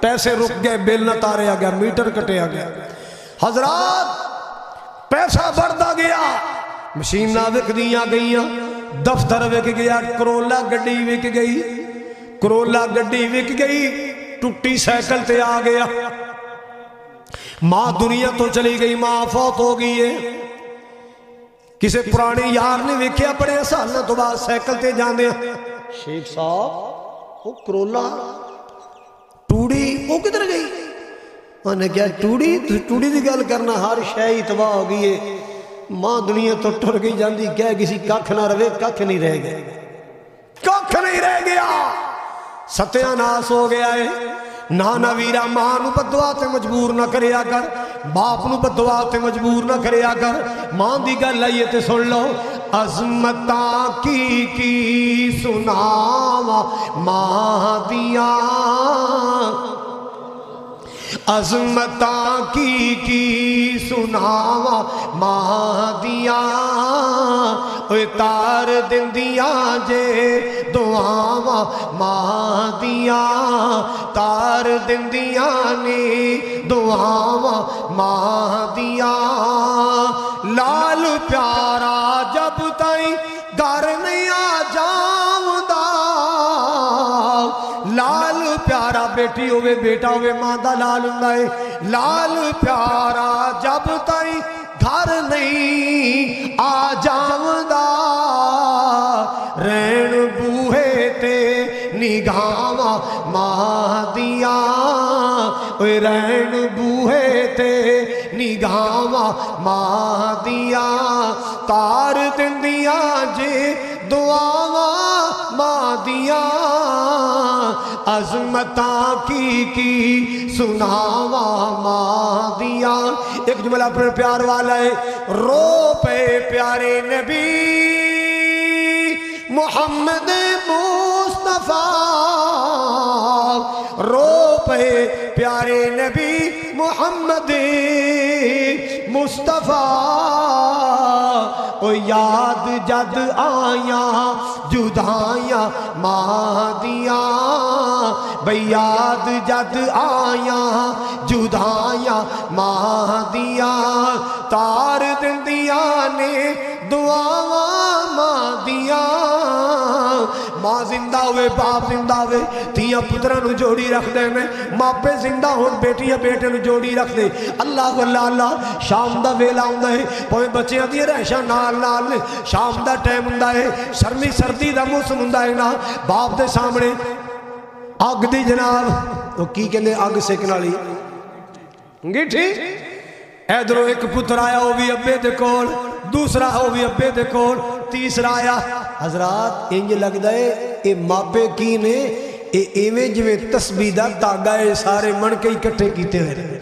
پیسے رک گئے، بل نہ تاریا گیا، میٹر کٹیا گیا۔ حضرات پیسہ بڑھتا گیا، مشیناں وکدیاں گئیاں، دفتر وک گیا، کرولا گڈی وک گئی، کرولا گڈی وک گئی، ٹوٹی سائیکل تے آ گیا۔ ماں دنیا تو چلی گئی، ماں فوت ہو گئی ہے۔ کسے پرانے یار نے ویکھیا بڑے سالوں تو بعد سائیکل تے جاندے ہیں، شیخ صاحب وہ کرولا ٹوڑی وہ کدھر گئی؟ انہوں نے کہا ٹوڑی دی گل کرنا، ہر شے ہی تباہ ہو گئی ہے۔ ماں دنیا تو ٹر گئی جاندی، کہہ کسی ککھ نہ رہے، ککھ نہیں رہ گیا، ککھ نہیں رہ گیا، ستیہ ناس ہو گیا ہے۔ نانا ویرا ماں نو بددعا تے مجبور نہ کریا کر، باپ نو بددعا تے مجبور نہ کریا کر۔ ماں دی گل آئیے تے سن لو، عظمتاں کی سناواں ماں دیاں، عظمتاں کی سناواں ماں دیاں، اوے تار دندیاں جے دعاواں ماں دیاں، تار دندیاں نے دعاواں ماں دیاں۔ لال پیارا جب تائیں گھر نہیں آ جاوندا، لال پیارا بیٹی ہوئے بیٹا ہوئے ماں دا لال ہوندا ہے۔ لال پیارا جب تائیں گھر نہیں آ جاوندا، رین بوہے تے نگاواں ماں دیاں، اوے رین بوہے تے نگاواں ماں دیاں، تار دندیاں جے دعاواں ماں دیاں، عظمتاں کی سناواں ماں دیاں۔ ایک جملہ اپنے پیار والا ہے، رو پے پیارے نبی محمد مصطفیٰ، رو پے پیارے نبی محمد مصطفیٰ، او یاد جد آیاں جدائیاں ماں دیاں، بھئی یاد جد آیاں جدائیاں ماں دیاں، تار دندیاں نے دعاواں ماں دیاں۔ ماں زندہ ہوئے، باپ زندہ ہوئے، تیاں پتران نو جوڑی رکھ دے میں، ماپے زندہ ہون بیٹیاں بیٹے نو جوڑی رکھ دے۔ اللہ اللہ اللہ، شام دا ویلا ہوندا ہے، پویں بچیاں دی رہشاں نال نال، شام دا ٹائم ہوندا ہے، سرمی سردی دا موسم ہوندا ہے نا، باپ دے سامنے اگ دی جناب وہ کی کہندے اگ سیکن والی انگیٹھی، ادھروں ایک پتر آیا وہ بھی ابے دے کول، دوسرا وہ بھی ابے دے کول، تیسرا آیا۔ حضرات انج لگدا ہے اے ماپے کی نے اے ایویں جویں تسبیح دا دھاگا اے سارے من کے اکٹھے کیتے ہوئے،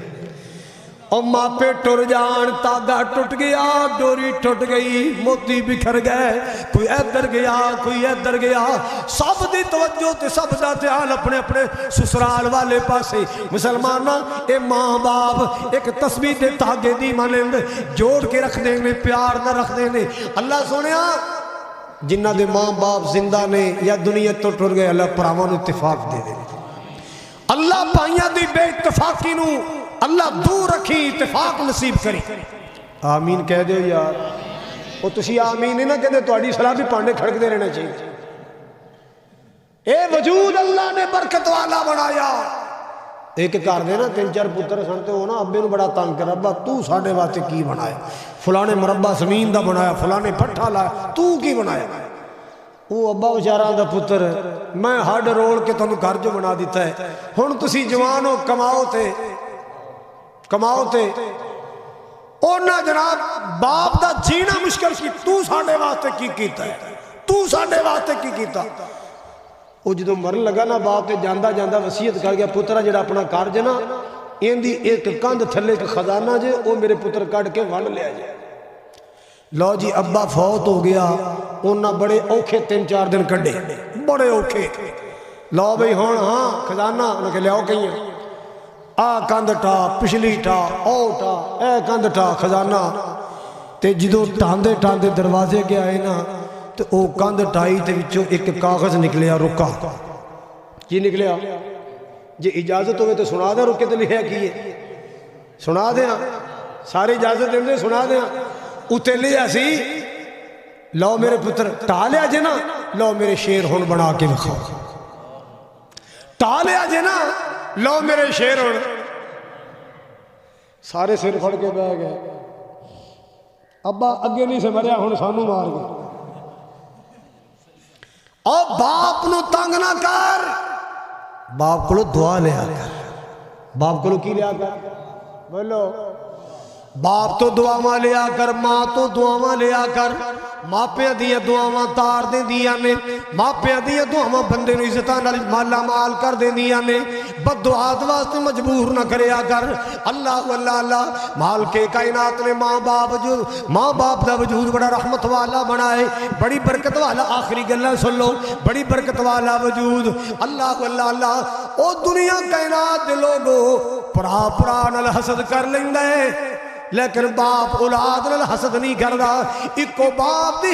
اور ماپے ٹر جان، تاگا ٹوٹ گیا، ڈوری ٹوٹ گئی، موتی بکھر گئے، کوئی ادھر گیا کوئی ادھر گیا، سب دی توجہ تے سب دا دھیان اپنے اپنے سسرال والے پاسے۔ مسلمانہ اے ماں باپ ایک تسبیح دے تاگے دی مانند جوڑ کے رکھ دیں نے، پیار نہ رکھ دیں نے۔ اللہ سنیا جنہ دے ماں باپ زندہ نے یا دنیا تو ٹر گئے، اللہ پراوان اتفاق دے دے، اللہ پائیاں دی بے اتفاقی نو اللہ دور رکھی، اتفاق نصیب کری۔ آمین کہہ دے یار، وہ تسی آمین نہیں نہ کہہ دے، تو اڑی صلاح بھی پانڈے کھڑک دے رہنا چاہیے۔ اے وجود اللہ نے برکت والا بنایا۔ ایک کار دے نا 3-4 پتر سنتے ہو نا، ابے نو بڑا تنگ کر، ابا تو ساڑھے واسطے کی بنایا، فلانے مربع زمین دا بنایا، فلانے پٹھا لایا، تو کی بنایا؟ وہ ابا بچارہ دا پتر میں ہڈ رول کے تنوں گھر جو بنا دیتا ہے، ہن تسی جوان ہو، کماؤ تے اونا جناب باپ دا جینا مشکل کی، تو ساڑھے واسطے کی کیتا ہے، تو ساڑھے واسطے کی کیتا۔ وہ جدو مرن لگا نا باپ تے جاندہ جاندہ وصیت کر گیا، پترہ جڑا اپنا کار جنا این دی ایک کاندھ تھلے کا خزانہ جے، وہ میرے پتر کٹ کے ون لیا جائے۔ لو جی ابا فوت ہو گیا، انہاں بڑے اوکھے 3-4 دن کڈے، بڑے اوکھے۔ لو بھئی ہون ہاں خزانہ انہوں کے لیاؤ کہیں آ کاندھ ٹا، پچھلی ٹا، او ٹا، اے کاندھ ٹا خزانہ، تے جدو ٹاندے ٹاندے دروازے کے آئے نا، تو او کاندھ ٹائی تے وچوں ایک کاغذ نکلیا رکا۔ کی نکلیا؟ جی اجازت ہوئے تو سنا دیں، رکے تو لکھیا کی ہے سنا دیں، سارے اجازت دیں سنا دیں۔ اتنے لیا سی لو میرے پتر ٹا لیا جے نا، لو میرے شیر ہن بنا کے دکھاؤ، ٹا لیا جے نا، لو میرے شیر ہن۔ سارے سر پھڑ کے بہ گئے، ابا اگے نہیں سے مریا ہن سانو مار گئے۔ اور باپ نو تنگ نہ کر، باپ کو دعا لیا کر، باپ کو کی لیا کر بولو، باپ تو دعاواں لیا کر، ماں تو دعاواں لیا کر۔ ماپیاں دیاں دعاواں تار دے دیاں نے، ماپیاں دیاں دعاواں بندے نو عزتاں نال مالا مال کر دے دیاں نے۔ بد دعات واسطے مجبور نہ کریا کر۔ اللہ اللہ اللہ مال کے کائنات نے ماں باپ دا وجود بڑا رحمت والا بنائے، بڑی برکت والا۔ آخری گلاں سن لو، بڑی برکت والا وجود۔ اللہ اللہ اللہ او دنیا کائنات دے لوگو پرا نال حسد کر لیندے، لیکن باپ اولاد نال حسد نہیں کردا۔ ایکو باپ دی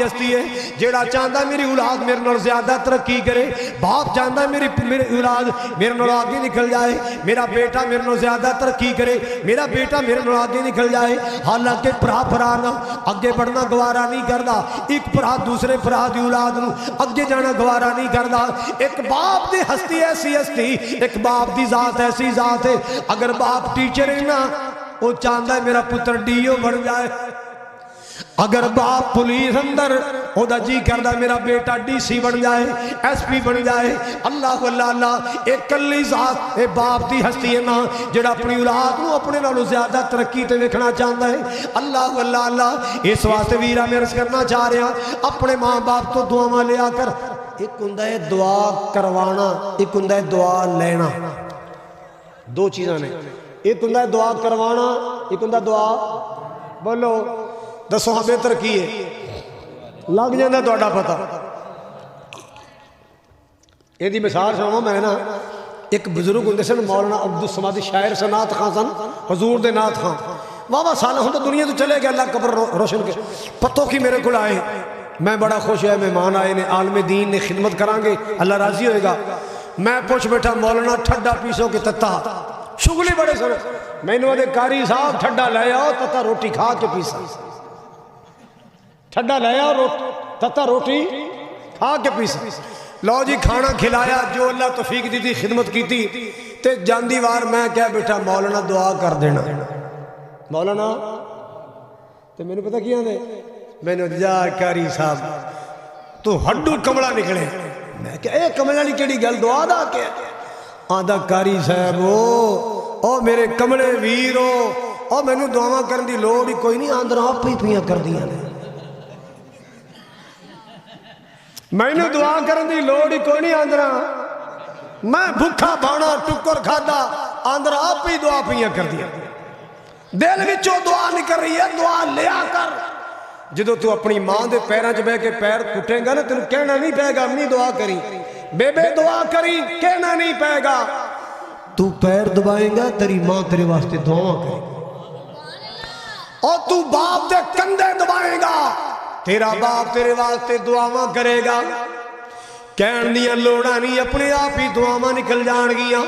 ہستی ہے جیڑا چاہندا میری اولاد میرے نال زیادہ ترقی کرے، باپ چاہندا میری اولاد میرے نال آگے نکل جائے، میرا بیٹا میرے نال زیادہ ترقی کرے، میرا بیٹا میرے نال آگے نکل جائے۔ حالانکہ بھرا نہ اگے بڑھنا گوارا نہیں کردا، ایک بھرا دوسرے بھرا دی اولاد نو اگے جانا گوارا نہیں کردا۔ ایک باپ دی ہستی ایسی ہستی، ایک باپ دی ذات ایسی ذات ہے، اگر باپ ٹیچر ہے نا وہ چاہتا ہے میرا پتر ڈیو بن جائے، اگر باپ پولیس اندر او دا جی کردہ میرا بیٹا ڈی سی بن جائے، ایس پی بن جائے۔ اللہ اللہ اللہ ایک کلی ذات اے باپ دی ہستی ہے نا جڑا اپنی اولاد نو اپنے نالوں زیادہ ترقی تے ویکھنا چاہتا ہے۔ اللہ اللہ اللہ اس واسطے ویرا میں عرض کرنا چاہ رہا اپنے ماں باپ تو دعاواں لیا کر۔ ایک ہوندا ہے دعا کروانا، ایک ہوندا ہے دعا لینا، دو چیزاں نے۔ ایک ہوندا ہے دعا کروانا، ایک ہوندا دعا بولو دسو ہاں بہتر کی ہے لگ جاندہ تہاڈا پتہ۔ یہ دی مثال سناواں میں نا، ایک بزرگ ہوندے سن مولانا عبدالصمد شاعر سن، نعت خاں سن، حضور دے نعت خاں، واہ سال ہوں تو دنیا تو چلے گئے، اللہ قبر روشن کے پتوں کی میرے کو آئے، میں بڑا خوش ہے، مہمان آئے نے، عالم دین نے خدمت کران گے، اللہ راضی ہوئے گا۔ میں پوچھ بیٹھا مولانا ٹھڈا پیسو کے تتا، شغلی بڑے سن، میں نے وہ کاری صاحب ٹھڈا لے آؤ تتا روٹی کھا کے پیسا، ٹھڈا لے آؤ تتا روٹی کھا کے پیسا۔ لو جی کھانا کھلایا، جو اللہ توفیق دی تھی خدمت کی تھی تے جاندی وار میں کہہ بیٹھا مولانا دعا کر دینا، مولانا تے میں نے پتہ کیا دے، میں نے جا کاری صاحب تو ہڈو کمڑا نکلے، میں کہا اے کمڑا نہیں کیڑی گل دعا دا کیا آدھا کاری صاحب او میرے کمڑے ویرو او میں نے دعا کرن دی لوڑ ہی کوئی نہیں، آندر آپ ہی پیاں کر دیا نے، میں نے دعا کرن دی لوڑ ہی کوئی نہیں، آندر میں بھکھا بھانا ٹکر کھادا، آندر آپ ہی دعا پیاں کر دیا۔ دل وچوں دعا نہیں کر رہی ہے، دعا لیا کر۔ جدو تو اپنی ماں دے پیراں چ بہ کے پیر کٹے گا نا تینوں کہنا نہیں پے گا امی دعا کری، بے دعا کری، کہنا نہیں پے گا، تو پیر دبائیں گا تیری ماں تیرے واسطے دعا کرے گا، اور تو باپ دے کندھے دبائیں گا تیرا باپ تیرے واسطے دعاواں کرے گا۔ کہن دیاں لوڑا نہیں، اپنے آپ ہی دعاواں نکل جان گیاں۔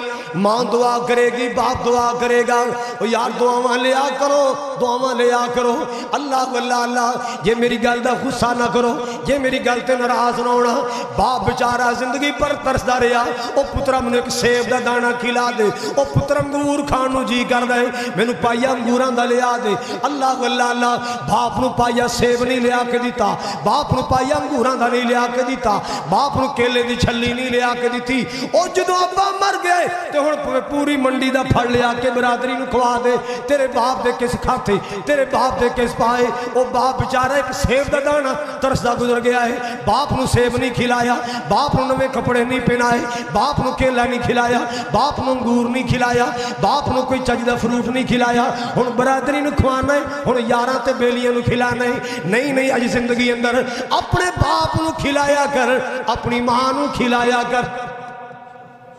ماں دعا کرے گی، باپ دعا کرے گا، یار دعاواں لیا کرو، دعاواں لیا کرو۔ اللہ اللہ اللہ یہ میری گل دا غصہ نہ کرو، یہ میری گل تے ناراض نہ ہونا۔ باپ بیچارہ زندگی پر ترسدا رہیا، او پترا مینوں ایک سیب دا دانہ کھلا دے، او پتر انگور کھان نو جی کردا ہے، مینوں پائیا انگوراں دا لیا دے۔ اللہ اللہ اللہ باپ نو پائیا سیب نہیں لیا کے دیتا، باپ نو پائیا انگوراں دا نہیں لیا کے دیتا، باپ نو کیلے دی چھلی نہیں لیا کے دیتی۔ او جدوں ابا مر گئے تے ہن پوری منڈی دا پھڑ لیا کے برادری نو کھوا دے، تیرے باپ دے کس کھاتے، تیرے باپ دے کس پائے۔ او باپ بیچارہ ایک سیب دا دانہ ترسدا گزر گیا ہے، باپ نو سیب نہیں کھلایا، باپ نو نوے کپڑے نہیں پہنائے، باپ نو کیلا نہیں کھلایا، باپ نو انگور نہیں کھلایا، باپ نو کوئی چجدہ فروٹ نہیں کھلایا۔ ہن برادری نو کھوانا ہے، ہن یاراں تے بیلیاں نو کھلانا ہے۔ نہیں اج زندگی اندر اپنے باپ نو کھلایا کر، اپنی ماں نو کھلایا کر،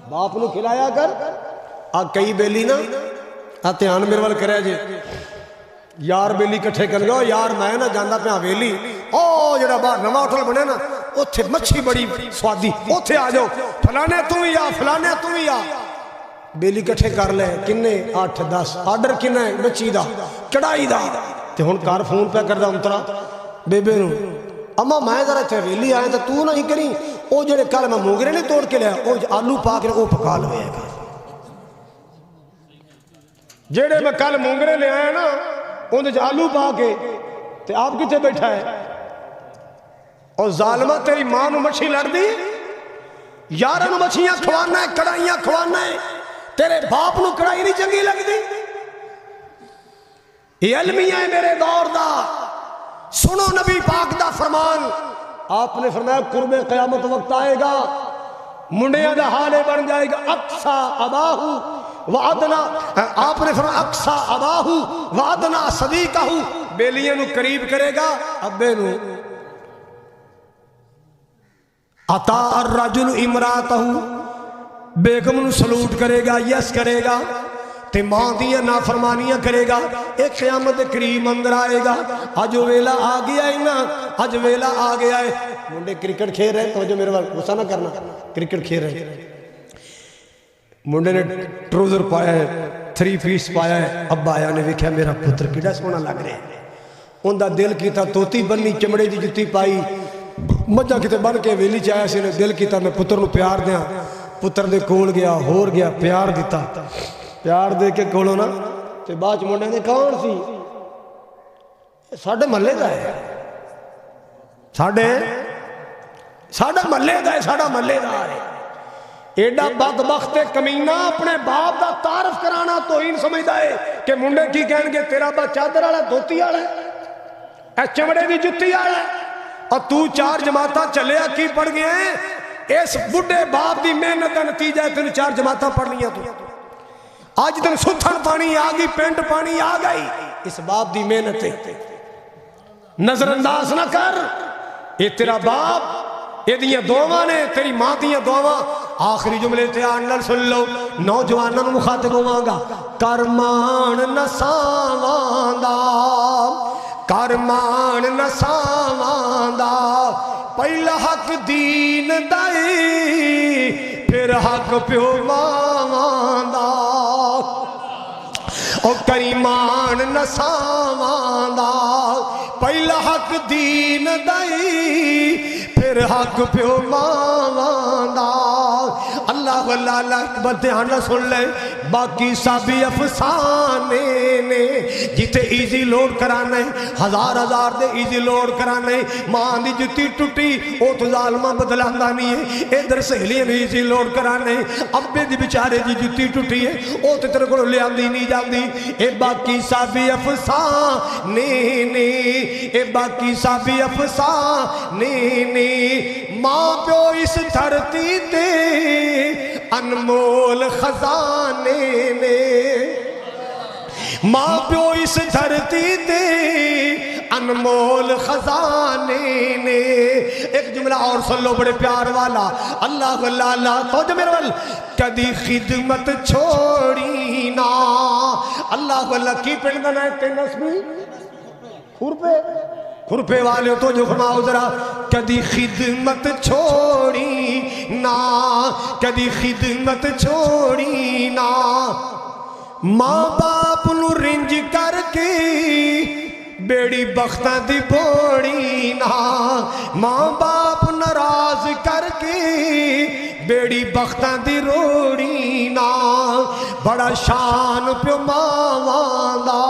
باپ نو کھلایا کر۔ کئی بیلی نا دھیان میرے وال کرے جی، یار بیلی کٹھے کر گیا، یار میں نا جانا پیا ویلی، او جڑا باہر نواں ہوٹل بنے نا اوتھے مچھی بڑی سوادی، اوتھے آ جاؤ، فلانے تو بھی آ، فلانے تو بھی آ۔ بیلی کٹھے کر لے، کنے 8 10 آرڈر کنا ہے مچھی دا کڑائی دا، تے ہن کار فون پہ کردا انترا بیبے نو، اما میں ذرا اتنے ویلی آئے تو تو نہیں کری، او جڑے کل میں مونگرے نہیں توڑ کے لیا، او آلو پا کے او پکا لوے گا، جڑے میں کل مونگرے لے آیا نا اندر آلو پا کے، تے آپ کتے بیٹھا ہے؟ اور ظالمہ تیری ماں نو مچھی لڑ دی، یارہ نو مچھیاں کھوانا ہے، کڑائیاں کھوانا ہے، تیرے باپ نو کڑائی نہیں چنگی لگ دی؟ یہ علمیہ ہے میرے دور دا، سنو نبی پاک دا فرمان، آپ نے فرمایا قرب قیامت وقت آئے گا، منڈیاں دا حالے بن جائے گا، اقصا اباہو وعدنا، آپ نے فرمایا اقصا اباہو وعدنا صدیقہو، بیلیاں نو قریب کرے گا ابے نو، عطا الرجل امراتہو، بیگم نو سلوٹ کرے گا، یس کرے گا، تے ماں دیاں نافرمانیاں کرے گا، ایک قیامت کریم اندر آئے گا، آج ویلا آ گیا ہے نا، آج ویلا آ گیا ہے، منڈے کرکٹ کھیل رہے، توجہ میرے وقت غصہ نہ کرنا، کرکٹ کھیل رہے، منڈے نے ٹروزر پایا ہے، 3 پیس پایا ہے، ابا آیا نے ویکھیا میرا پتر کیڑا سونا لگ رہے ہیں، ان دا دل کیتا توتی بننی چمڑے دی جتی پائی، مجھا کتے بن کے ویلی چاہیا سی نے دل کیتا میں پتر نو پیار دیاں، پتر دے کول گیا، ہور گیا، پیار دیتا، پیار دے کے کولو نا، تے باچ منڈے نے کون سی؟ ساڑھے محلے دا ہے، ساڑھے محلے دا ہے، ساڑھا محلے دا ہے، ایڈا بدبخت کمینہ اپنے باپ دا تعارف کرانا توہین سمجھدا ہے کہ منڈے کی کہیں گے تیرا با چادر والا دھوتی والا ہے، اے چمڑے دی جتی والا ہے، اور تو 4 جماعتاں چلیا کی پڑھ گئے ہیں، اس بڑھے باپ دی محنت دا نتیجہ ہے تین 4 جماعتاں پڑھ لیاں تو، آج تین ستھن پانی آگئی، پینٹ پانی آگئی، اس باپ دی محنت ہے، نظر انداز نہ کر، یہ تیرا باپ، یہ دیاں دعوان ہے، تیری ماں دیاں دعوان، آخری جملے تیان لل سن لو، نوجوانوں مخاطب ہوواں گا، کرمان نساوان دا، کرمان نساوان دا، پہلا حق دین دائی، پھر حق پیو ماوان دا، او کریمان نساوان دا، پہلا حق دین دائی، پھر حق پیو ماوان دا، اللہ اللہ اکبر دھیان نہ سن لے، باقی سبھی افسانے نے، جیتے ایزی لوڈ کرانے، ہزار دے ایزی لوڈ کرانے، ماں دی جتی ٹوٹی، او تو ظالمہ بدلاندہ نہیں ہے، ادھر سہلیاں ایزی لوڈ کرانے، ابے دی بچارے دی جتی ٹوٹی ہے، او تو تیرے کو لے آندی نہیں جاندی، اے باقی سبھی افسانے نے، اے باقی سبھی افسانے نے، ماں پیو اس دھرتی تے انمول خزانے نے، ماں پیو اس دھرتی تے انمول خزانے نے، ایک جملہ اور سن لو بڑے پیار والا، اللہ اللہ اللہ، توجہ میرے وال، کدی خدمت چھوڑی نا، اللہ اللہ کی پڑھنا ہے تینس بھی کھرپے والے تو جو فرماؤ ذرا، کدی خدمت چھوڑی نا، کدی خدمت چھوڑی نا، ماں باپ نو رنج کر کے بیڑی بختہ دی بوڑی نا، ماں باپ ناراض کر کے بیڑی بختہ دی روڑی نا، بڑا شان پیو ماں دا،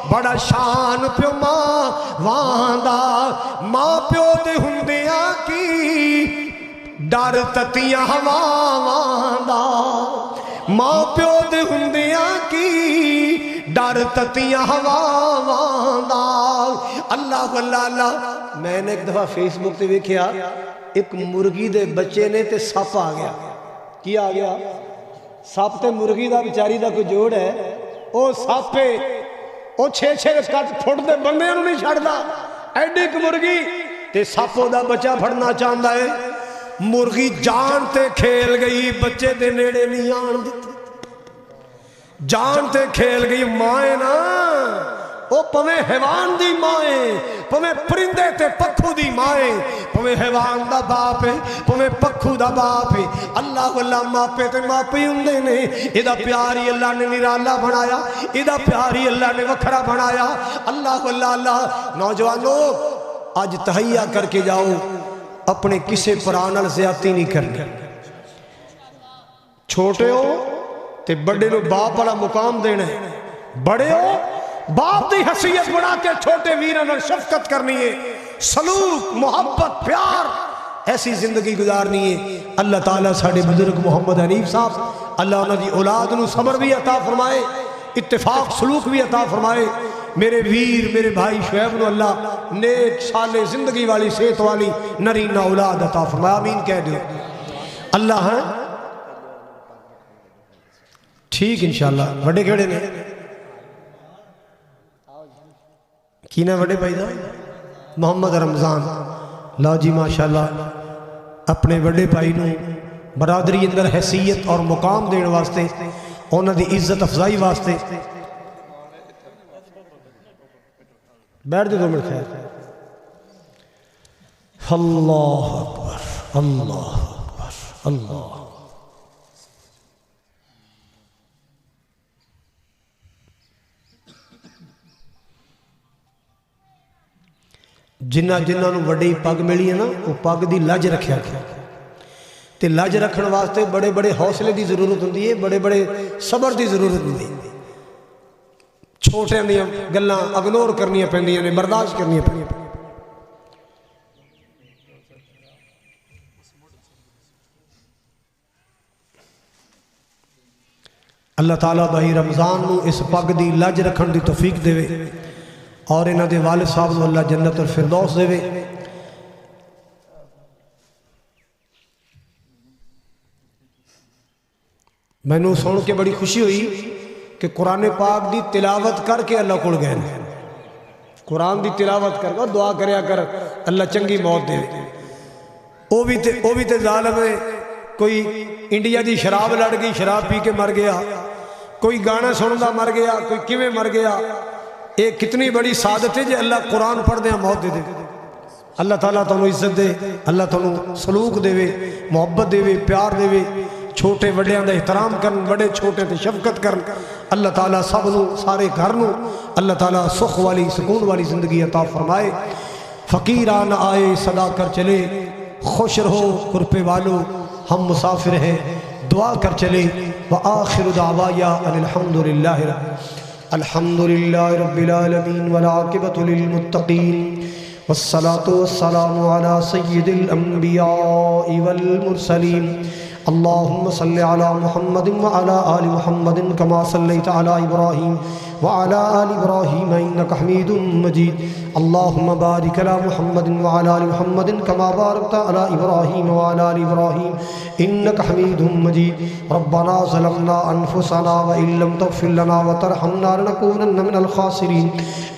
بڑا شان پیو ماں دا، ماں پیو دے ہندیاں کی ڈر تتیاں ہواں دا، ماں پیو دے ہندیاں کی ڈر تتیاں ہواں دا، اللہ اللہ اللہ، میں نے ایک دفعہ فیس بک تے ویکھیا، ایک مرغی دے بچے نے تے سپ آ گیا، کی آ گیا؟ سپ تے مرغی دا بیچاری دا کوئی جوڑ ہے، او سپ پہ او 6 فٹ دے بندے انہوں نہیں چھڑ دا، ایڈی ایک مرغی تے سپو دا بچہ پھڑنا چاہندہ ہے، مرغی جان تے کھیل گئی، بچے دے نیڑے نہیں آن دیتی، جان تے کھیل گئی، مائیں نا وہ پویں حیوان دی مائے پویں پرندے تے پکھو دی مائے پویں حیوان دا باپ ہے پویں پکھو دا باپ ہے اللہ واللہ ماپے تے ماپے ہوندے نے ایدہ پیاری اللہ نے نرالا بنایا ایدہ پیاری اللہ نے وکھرا بنایا اللہ واللہ اللہ نوجوانوں آج تہیہ کر کے جاؤ اپنے کسے پرانل زیادتی نہیں کرنے چھوٹے ہو تے بڑے نو باپ والا مقام دینا ہے بڑے ہو باپ دی حیثیت بنا کے چھوٹے ویران اور شفقت کرنی ہے سلوک محبت پیار ایسی زندگی گزارنی ہے اللہ تعالیٰ ساڑھے بزرگ محمد حنیف صاحب اللہ انہوں دی اولاد نو صبر بھی عطا فرمائے اتفاق سلوک بھی عطا فرمائے میرے ویر میرے بھائی شعیب نو اللہ نیک صالح زندگی والی صحت والی نرینہ اولاد عطا فرمائے آمین کہہ دو اللہ ہاں ٹھیک انشاءاللہ بڑے کھڑے نے کینا بڑے بھائی دا محمد رمضان لا جی ماشاءاللہ اپنے بڑے بھائی نو برادری اندر حیثیت اور مقام دین واسطے انہاں دی عزت افضائی واسطے بیٹھ دے 2 منٹ خیر اللہ اکبر اللہ اکبر اللہ جنہ نو وڈی پگ ملی ہے نا وہ پگ دی لج رکھیا گیا تے لج رکھن واسطے بڑے بڑے حوصلے دی ضرورت ہوندی ہے بڑے بڑے صبر دی ضرورت ہوندی ہے چھوٹے دیاں گلاں اگنور کرنیاں پیندیاں نے برداشت کرنیاں پیندیاں اللہ تعالیٰ بھائی رمضان نو اس پگ دی لج رکھن دی توفیق دے وے اور انہاں دے والد صاحب نو اللہ جنت الفردوس دے وے میں نے سن کے بڑی خوشی ہوئی کہ قرآن پاک دی تلاوت کر کے اللہ کھل گئے قرآن دی تلاوت کر کے دعا کریا کر اللہ چنگی موت دے او بھی تے ظالم ہے کوئی انڈیا دی شراب لڑ گئی شراب پی کے مر گیا کوئی گانا سندا مر گیا کوئی کیویں مر گیا ایک کتنی بڑی سعادت ہے جو اللہ قرآن پڑھ دے موت دے دے اللہ تعالیٰ تانوں عزت دے اللہ تانوں سلوک دے وے محبت دے وے پیار دے وے چھوٹے وڈیاں دا احترام کرن وڈے چھوٹے تے شفقت کرن اللہ تعالیٰ سب نو سارے گھر نو اللہ تعالیٰ سخ والی سکون والی زندگی عطا فرمائے فقیران آئے صدا کر چلے خوش رہو کرپے والو ہم مسافر ہیں دعا کر چلے وآخر دعوایا ان الحمدللہ رب العالمین والعاقبۃ للمتقین والصلاة والسلام على سید الانبیاء والمرسلین اللہم صلی علی محمد وعلی آل محمد کما صلیت علی ابراہیم وعلى آل إبراهيم إنك حميد مجيد اللهم بارك على محمد وعلى آل محمد كما باركت على إبراهيم وعلى آل إبراهيم إنك حميد مجيد ربنا ظلمنا أنفسنا وإن لم تغفر لنا وترحمنا لنكونن من الخاسرين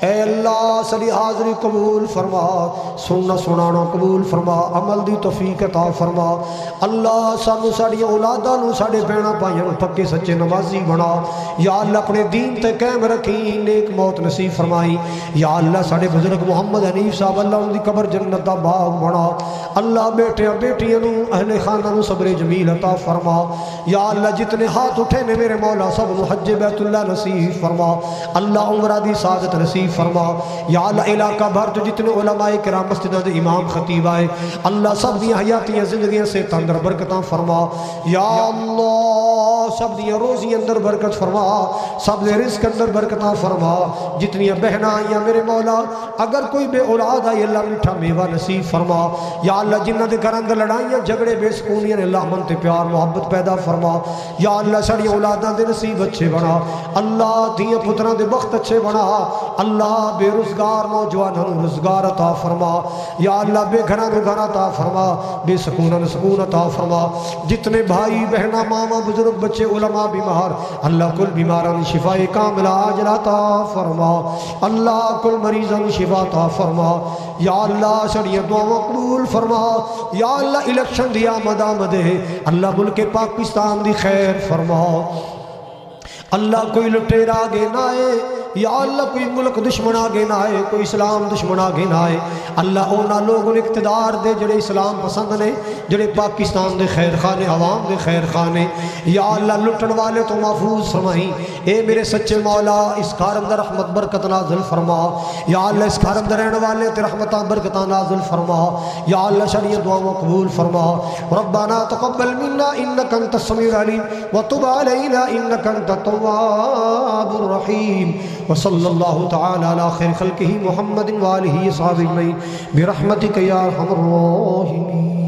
اے اللہ ساری حاضری قبول فرما سننا سنانا قبول فرما عمل دی توفیق عطا فرما اللہ سانو ساڑی اولاداں نو ساڑے بہناں بھائیاں نو پکے سچے نمازی بنا یا اللہ اپنے دین تے قائم رکھی نیک موت نصیب فرمائی یا اللہ ساڑے بزرگ محمد حنیف صاحب اللہ ان دی قبر جنت دا باغ بنا اللہ بیٹیاں بیٹیاں نو اہل خانہ نو صبر جمیل عطا فرما یا اللہ جتنے ہاتھ اٹھے نے میرے مولا سب نو حج بیت اللہ نصیب فرما اللہ عمرہ دی سعادت نصیب فرما یا اللہ علاقہ بھر تو جتنے علماء کرام مسجدہ دے امام خطیب آئے اللہ سب دی حیاتیاں زندگیاں سے تندر برکتاں فرما یا اللہ سب دی روزی اندر برکت فرما سب دے رزق اندر برکتاں فرما جتنی بہناں آئیاں میرے مولا اگر کوئی بے اولاد آئی اللہ میٹھا میوہ نصیب فرما یا اللہ جنہ دے گھر اندر لڑائیاں جھگڑے بے سکونیاں اللہ من تے پیار محبت پیدا فرما یا اللہ ساری اولاداں دے نصیب اچھے بنا اللہ دیاں پتراں دے وقت اچھے بنا اللہ بے روزگار نوجوانوں روزگار عطا فرما یا اللہ بے گھراں نو گھر عطا فرما بے سکوناں نو سکون عطا فرما جتنے بھائی بہناں ماما بزرگ بچے علماء بیمار اللہ کل بیماراں دی شفا کاملہ عاجلہ عطا فرما اللہ کل مریضاں دی شفا عطا فرما یا اللہ سڑیاں دعاواں قبول فرما یا اللہ الیکشن دی آمد ہے اللہ ملک پاکستان دی خیر فرما اللہ کوئی لٹیرا آگے نہ آئے یا اللہ کوئی ملک دشمن آگے نہ آئے، کوئی اسلام دشمن آگے نہ آئے، اللہ اونا لوگوں اقتدار دے جڑے اسلام پسند نے، جڑے پاکستان دے خیر خانے، عوام دے خیر خانے، یا اللہ لٹن والے تو محفوظ فرمائیں، اے میرے سچے مولا اس گھر اندر رحمت برکت نازل فرما، یا اللہ اس گھر اندر رہنے والے تے رحمتاں برکتاں نازل فرما، یا اللہ شریعت دعاؤں قبول فرما، ربنا تقبل منا انک انت السمیع العلیم وتب علینا انک انت التواب الرحیم، وصلی اللہ تعالی علی خیر خلقہ محمد وآلہ وصحبہ اجمعین برحمتک یا ارحم الراحمین۔